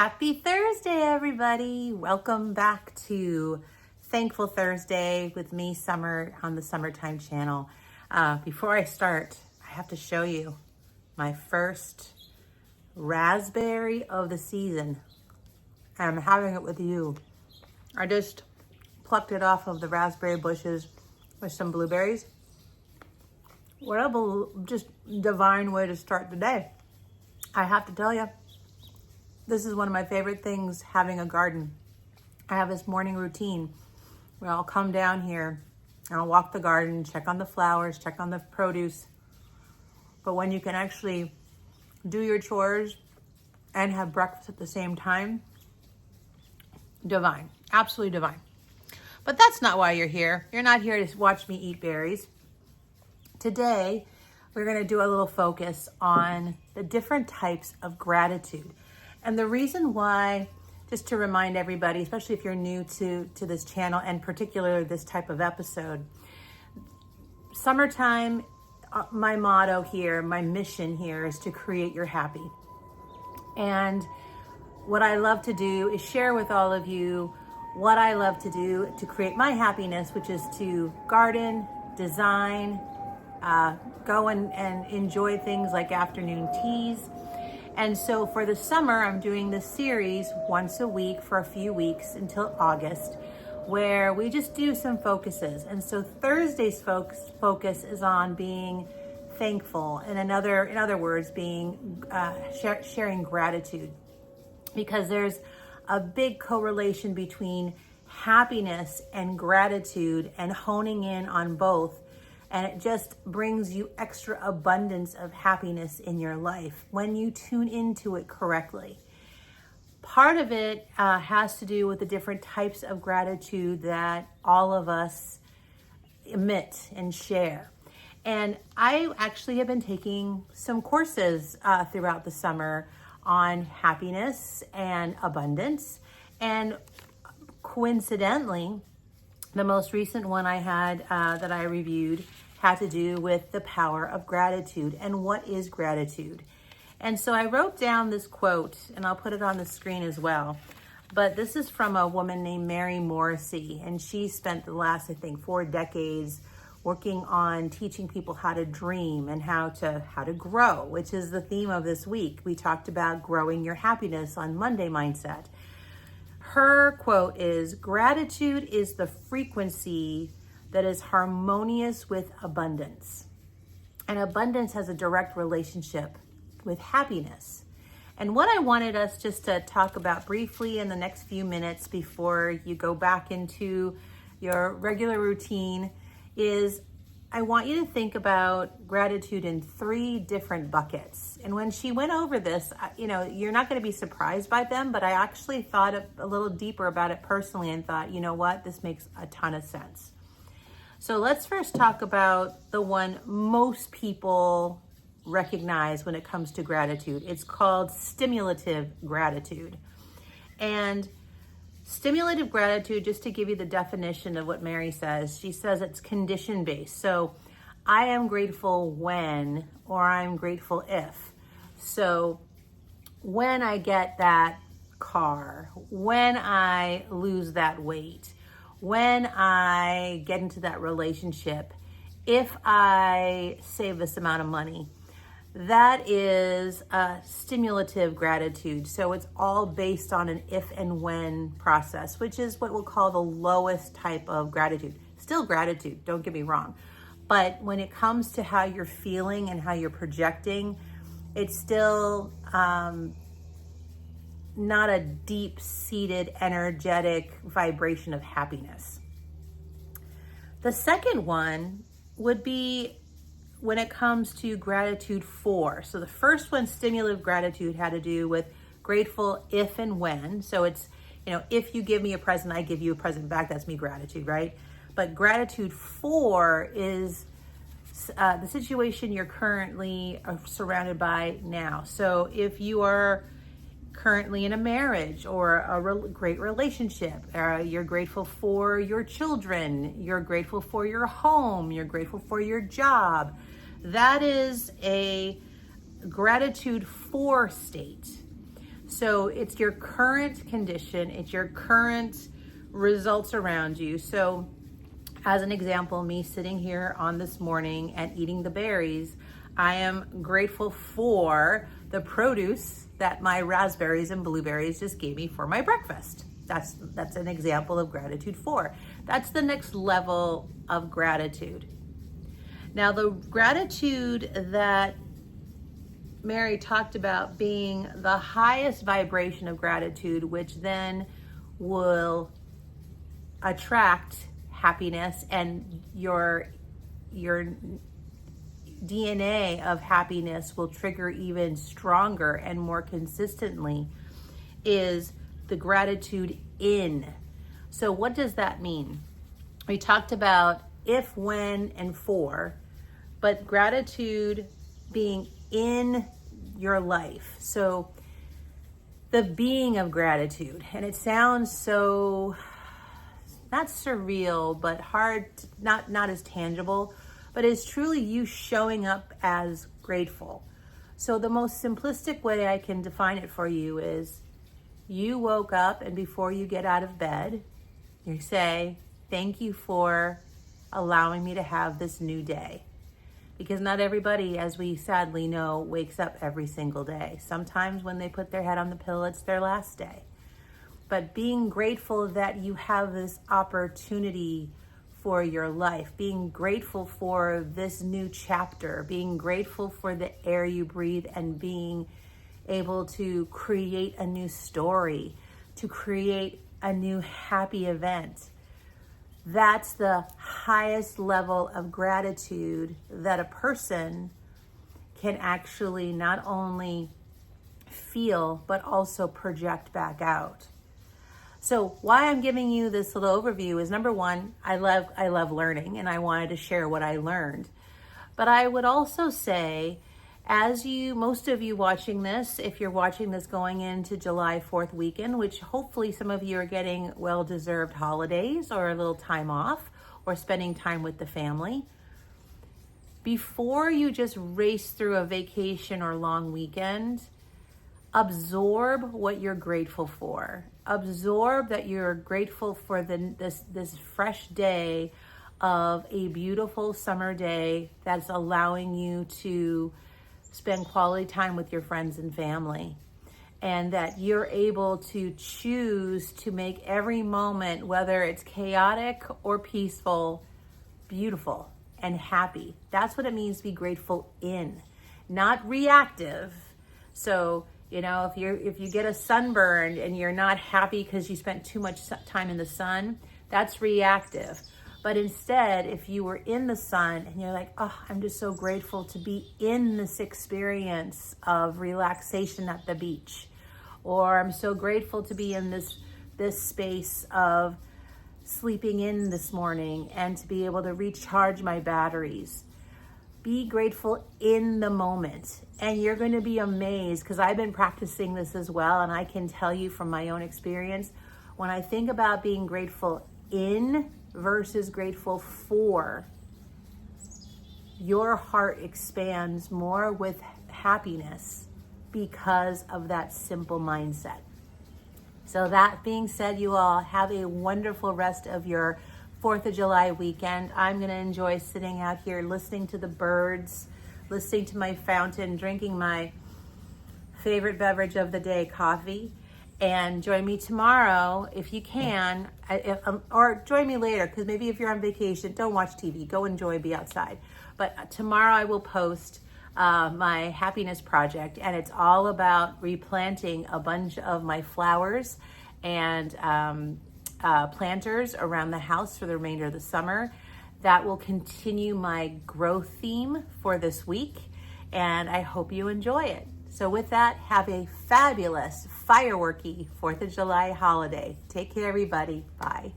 Happy Thursday, everybody. Welcome back to Thankful Thursday with me, Summer, on the Summertime channel. Before I start, I have to show you my first raspberry of the season. I'm having it with you. I just plucked it off of the raspberry bushes with some blueberries. What a just divine way to start the day. I have to tell you, this is one of my favorite things, having a garden. I have this morning routine where I'll come down here and I'll walk the garden, check on the flowers, check on the produce. But when you can actually do your chores and have breakfast at the same time, divine, absolutely divine. But that's not why you're here. You're not here to watch me eat berries. Today, we're going to do a little focus on the different types of gratitude. And the reason why, just to remind everybody, especially if you're new to this channel and particularly this type of episode, summertime, my motto here, my mission here is to create your happy. And what I love to do is share with all of you what I love to do to create my happiness, which is to garden, design, go and enjoy things like afternoon teas. And so for the summer, I'm doing this series once a week for a few weeks until August, where we just do some focuses. And so Thursday's focus is on being thankful, and in other words, being sharing gratitude, because there's a big correlation between happiness and gratitude, and honing in on both. And it just brings you extra abundance of happiness in your life when you tune into it correctly. Part of it has to do with the different types of gratitude that all of us emit and share. And I actually have been taking some courses throughout the summer on happiness and abundance. And coincidentally, the most recent one I had that I reviewed had to do with the power of gratitude and what is gratitude. And so I wrote down this quote, and I'll put it on the screen as well. But this is from a woman named Mary Morrissey, and she spent the last, 4 decades working on teaching people how to dream and how to grow, which is the theme of this week. We talked about growing your happiness on Monday Mindset. Her quote is, "Gratitude is the frequency that is harmonious with abundance. And abundance has a direct relationship with happiness." And what I wanted us just to talk about briefly in the next few minutes before you go back into your regular routine is, I want you to think about gratitude in 3 different buckets. And when she went over this, you're not going to be surprised by them, but I actually thought a little deeper about it personally and thought, you know what, this makes a ton of sense. So let's first talk about the one most people recognize when it comes to gratitude. It's called stimulative gratitude. And stimulative gratitude, just to give you the definition of what Mary says, she says it's condition-based. So I am grateful when, or I'm grateful if. So when I get that car, when I lose that weight, when I get into that relationship, if I save this amount of money, that is a stimulative gratitude. So it's all based on an if and when process, which is what we'll call the lowest type of gratitude. Still gratitude, don't get me wrong. But when it comes to how you're feeling and how you're projecting, it's still not a deep-seated, energetic vibration of happiness. The second one would be when it comes to gratitude for. So the first one, stimulative gratitude, had to do with grateful if and when. So it's, if you give me a present, I give you a present back. That's me gratitude, right? But gratitude for is the situation you're currently surrounded by now. So if you are currently in a marriage or a great relationship, you're grateful for your children, you're grateful for your home, you're grateful for your job. That is a gratitude for state. So it's your current condition, it's your current results around you. So as an example, me sitting here on this morning and eating the berries, I am grateful for the produce that my raspberries and blueberries just gave me for my breakfast. That's an example of gratitude for. That's the next level of gratitude. Now, the gratitude that Mary talked about being the highest vibration of gratitude, which then will attract happiness, and your DNA of happiness will trigger even stronger and more consistently, is the gratitude in. So what does that mean? We talked about if, when, and for, but gratitude being in your life. So the being of gratitude, and it sounds so not surreal, but hard, not as tangible, but it's truly you showing up as grateful. So the most simplistic way I can define it for you is you woke up, and before you get out of bed, you say, thank you for allowing me to have this new day. Because not everybody, as we sadly know, wakes up every single day. Sometimes when they put their head on the pillow, it's their last day. But being grateful that you have this opportunity for your life, being grateful for this new chapter, being grateful for the air you breathe, and being able to create a new story, to create a new happy event. That's the highest level of gratitude that a person can actually not only feel, but also project back out. So why I'm giving you this little overview is, number one, I love learning, and I wanted to share what I learned. But I would also say, most of you watching this, if you're watching this going into July 4th weekend, which hopefully some of you are getting well-deserved holidays or a little time off or spending time with the family, before you just race through a vacation or long weekend, absorb what you're grateful for. Absorb that you're grateful for this fresh day of a beautiful summer day that's allowing you to spend quality time with your friends and family, and that you're able to choose to make every moment, whether it's chaotic or peaceful, beautiful and happy. That's what it means to be grateful in, not reactive. So, if you get a sunburn and you're not happy because you spent too much time in the sun, that's reactive. But instead, if you were in the sun and you're like, oh, I'm just so grateful to be in this experience of relaxation at the beach, or I'm so grateful to be in this space of sleeping in this morning and to be able to recharge my batteries. Be grateful in the moment, and you're going to be amazed, because I've been practicing this as well, and I can tell you from my own experience, when I think about being grateful in versus grateful for, your heart expands more with happiness because of that simple mindset. So that being said, you all have a wonderful rest of your 4th of July weekend. I'm going to enjoy sitting out here listening to the birds, listening to my fountain, drinking my favorite beverage of the day, coffee. And join me tomorrow if you can, or join me later, because maybe if you're on vacation, don't watch TV, go enjoy, be outside. But tomorrow I will post my happiness project, and it's all about replanting a bunch of my flowers and planters around the house for the remainder of the summer. That will continue my growth theme for this week, and I hope you enjoy it. So with that, have a fabulous, fireworky 4th of July holiday. Take care, everybody. Bye.